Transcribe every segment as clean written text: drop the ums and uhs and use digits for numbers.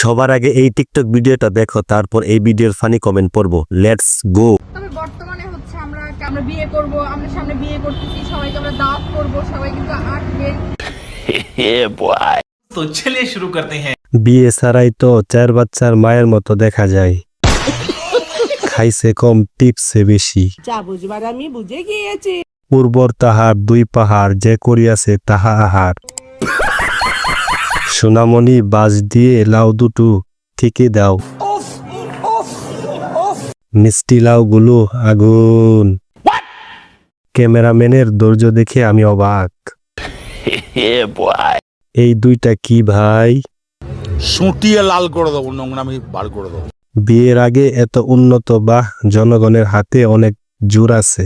সবার আগে এই টিকটক ভিডিওটা দেখো, তারপর এই ভিডিওর ফানি কমেন্ট পড়বো। Let's go. তবে বর্তমানে হচ্ছে আমরা বিয়ে করব, আমরা সামনে বিয়ে করতেছি, সবাইকে আমরা দাওয়াত করব, সবাই কিন্তু আসবেন। तो चलिए शुरू करते हैं। বিয়ে ছাড়াই তো 4 বাচ্চার মায়ের মতো দেখা যায়। খাইছে কম টিপসে বেশি। যা বুঝবার আমি বুঝে গিয়েছি। উর্বর তাহার 2 পাহাড়, যে করিয়াছে তাহা আহার। সোনামণি বাজ দিয়ে লাউ দুটো ঠিকই দাও। মিষ্টি লাউ গুলো আগুন। ক্যামেরাম্যানের ধৈর্য দেখে আমি অবাক। এই দুইটা কি ভাই? সুটিয়ে লাল করে দেবো, নোংরামি বার করে দেবো। বিয়ের আগে এত উন্নত, বা জনগণের হাতে অনেক জোর আছে।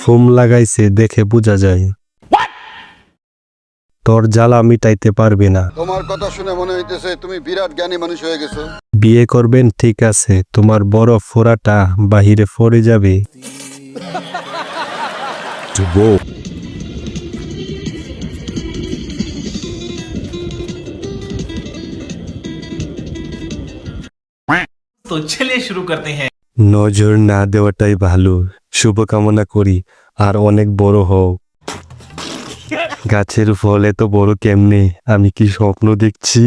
ফোম লাগাইছে দেখে বোঝা যায়। তোর জ্বালা মিটাইতে পারবে না। তোমার কথা শুনে মনে হইতেছে তুমি বিরাট জ্ঞানী মানুষ হয়ে গেছো। বিয়ে করবেন ঠিক আছে, তোমার বড় ফোড়াটা বাহিরে পড়ে যাবে। तो चलिए शुरू करते हैं। নজর না দেওয়াটাই ভালো। শুভকামনা করি আর অনেক বড় হও। গাছের ফল এত বড় কেমনে? আমি কি স্বপ্ন দেখছি?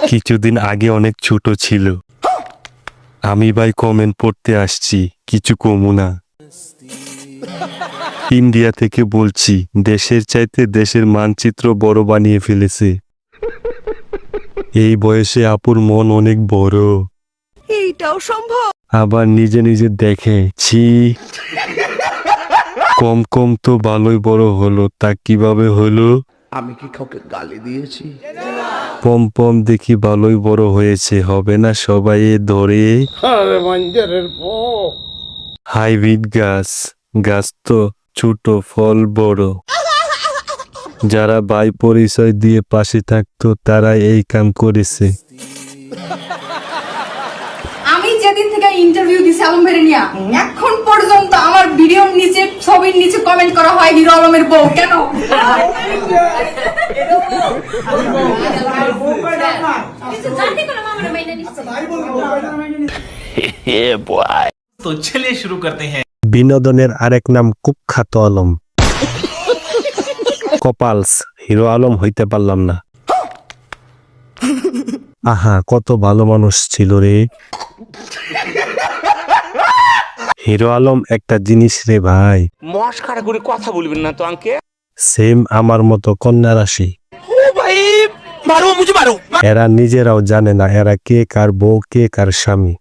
কিছুদিন আগে অনেক ছোট ছিল। আমি ভাই কমেন্ট পড়তে আসছি, কিছু কমু না। ইন্ডিয়া থেকে বলছি, দেশের চাইতে দেশের মানচিত্র বড় বানিয়ে ফেলেছে। এই বয়সে আপুর মন অনেক বড়। এইটাও সম্ভব? আবার নিজে নিজে দেখে ছি। কম কম তো ভালোই বড় হলো, তা কিভাবে হলো? আমি কি কাউকে গালি দিয়েছি? পম পম দেখি ভালোই বড় হয়েছে, হবে না সবাই ধরে। হাইব্রিড গাছ, গাছ তো ছোট, ফল বড়। যারা ভাই পরিচয় দিয়ে পাশে থাকতো তারা এই কাম করেছে। আমি যেদিন থেকে ইন্টারভিউ দিছি আলম ভাইরে নিয়া, এখন পর্যন্ত আমার ভিডিওর নিচে, ছবির নিচে কমেন্ট করা হয় হিরো আলমের বউ। কেন? तो चलिए शुरू करते हैं। বিনোদনের আরেক নাম কুখ্যাত আলম। কপালস, হিরো আলম হইতে পারলাম না। আহা, কত ভালো মানুষ ছিল রে। হিরো আলম একটা জিনিস রে ভাই। মস্কারা করে কথা বলবেন না তো আঙ্কে। সেম আমার মতো কন্যা রাশি। এরা নিজেরাও জানে না এরা কে কার বউ, কে কার স্বামী।